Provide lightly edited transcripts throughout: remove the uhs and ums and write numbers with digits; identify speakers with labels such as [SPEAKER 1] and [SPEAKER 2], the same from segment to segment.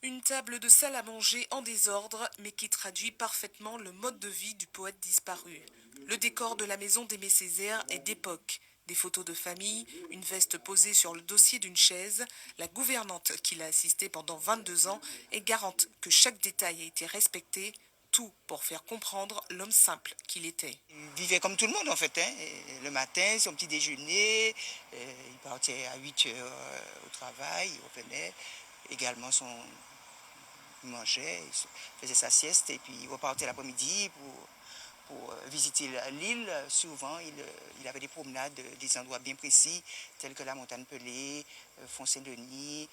[SPEAKER 1] Une table de salle à manger en désordre, mais qui traduit parfaitement le mode de vie du poète disparu. Le décor de la maison d'Aimé Césaire est d'époque. Des photos de famille, une veste posée sur le dossier d'une chaise, la gouvernante qui l'a assisté pendant 22 ans est garante que chaque détail a été respecté, tout pour faire comprendre l'homme simple qu'il était.
[SPEAKER 2] Il vivait comme tout le monde en fait, hein. Et le matin, son petit déjeuner, il partait à 8 heures au travail, il revenait. Également, il mangeait, faisait sa sieste et puis il repartait l'après-midi pour visiter l'île. Souvent, il avait des promenades, des endroits bien précis, tels que la montagne Pelée, Font-Saint-Denis,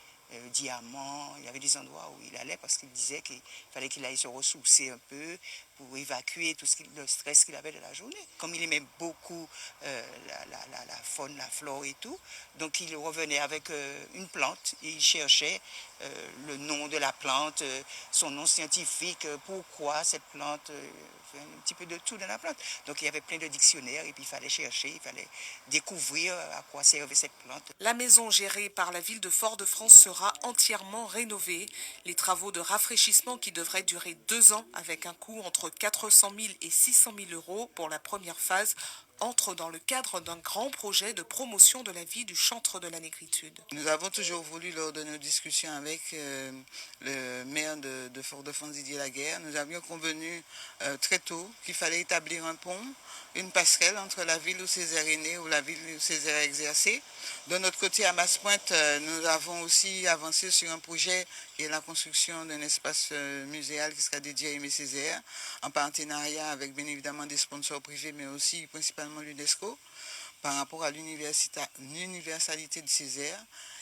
[SPEAKER 2] Diamant. Il y avait des endroits où il allait parce qu'il disait qu'il fallait qu'il aille se ressourcer un peu pour évacuer le stress qu'il avait de la journée. Comme il aimait beaucoup la faune, la flore et tout, donc il revenait avec une plante et il cherchait le nom de la plante, son nom scientifique, pourquoi cette plante, un petit peu de tout dans la plante. Donc il y avait plein de dictionnaires et puis il fallait chercher, il fallait découvrir à quoi servait cette plante.
[SPEAKER 1] La maison gérée par la ville de Fort-de-France sera entièrement rénovée. Les travaux de rafraîchissement qui devraient durer 2 ans avec un coût entre 400 000 et 600 000 euros pour la première phase entrent dans le cadre d'un grand projet de promotion de la vie du chantre de la négritude.
[SPEAKER 3] Nous avons toujours voulu, lors de nos discussions avec le maire de Fort-de-France, Didier Laguerre, nous avions convenu très tôt qu'il fallait établir un pont, une passerelle entre la ville où Césaire est né ou la ville où Césaire a exercé. De notre côté, à Massepointe, nous avons aussi avancé sur un projet qui est la construction d'un espace muséal qui sera dédié à Aimé Césaire, en partenariat avec bien évidemment des sponsors privés, mais aussi principalement l'UNESCO, par rapport à l'universalité de Césaire.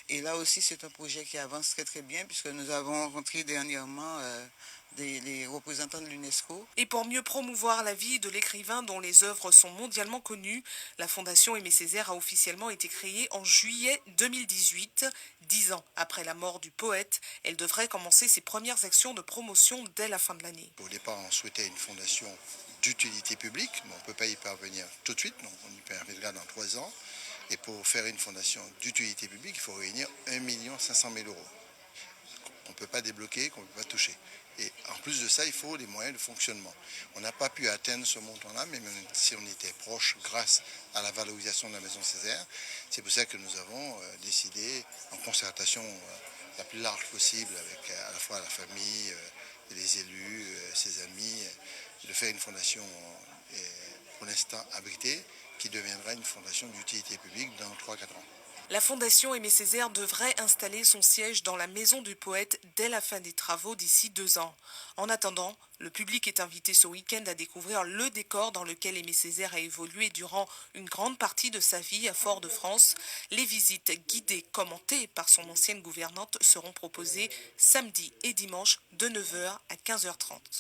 [SPEAKER 3] Et là aussi, c'est un projet qui avance très très bien puisque nous avons rencontré dernièrement les représentants de l'UNESCO.
[SPEAKER 1] Et pour mieux promouvoir la vie de l'écrivain dont les œuvres sont mondialement connues, la Fondation Aimé Césaire a officiellement été créée en juillet 2018. 10 ans après la mort du poète, elle devrait commencer ses premières actions de promotion dès la fin de l'année.
[SPEAKER 4] Au départ, on souhaitait une fondation d'utilité publique, mais on ne peut pas y parvenir tout de suite, donc on y parviendra dans 3 ans. Et pour faire une fondation d'utilité publique, il faut réunir 1 500 000 euros qu'on ne peut pas débloquer, qu'on ne peut pas toucher. Et en plus de ça, il faut des moyens de fonctionnement. On n'a pas pu atteindre ce montant-là, mais même si on était proche grâce à la valorisation de la maison Césaire, c'est pour ça que nous avons décidé, en concertation la plus large possible avec à la fois la famille, les élus, ses amis, de faire une fondation pour l'instant abritée qui deviendra une fondation d'utilité publique dans 3-4 ans.
[SPEAKER 1] La Fondation Aimé Césaire devrait installer son siège dans la maison du poète dès la fin des travaux d'ici 2 ans. En attendant, le public est invité ce week-end à découvrir le décor dans lequel Aimé Césaire a évolué durant une grande partie de sa vie à Fort-de-France. Les visites guidées commentées par son ancienne gouvernante seront proposées samedi et dimanche de 9 h à 15 h 30.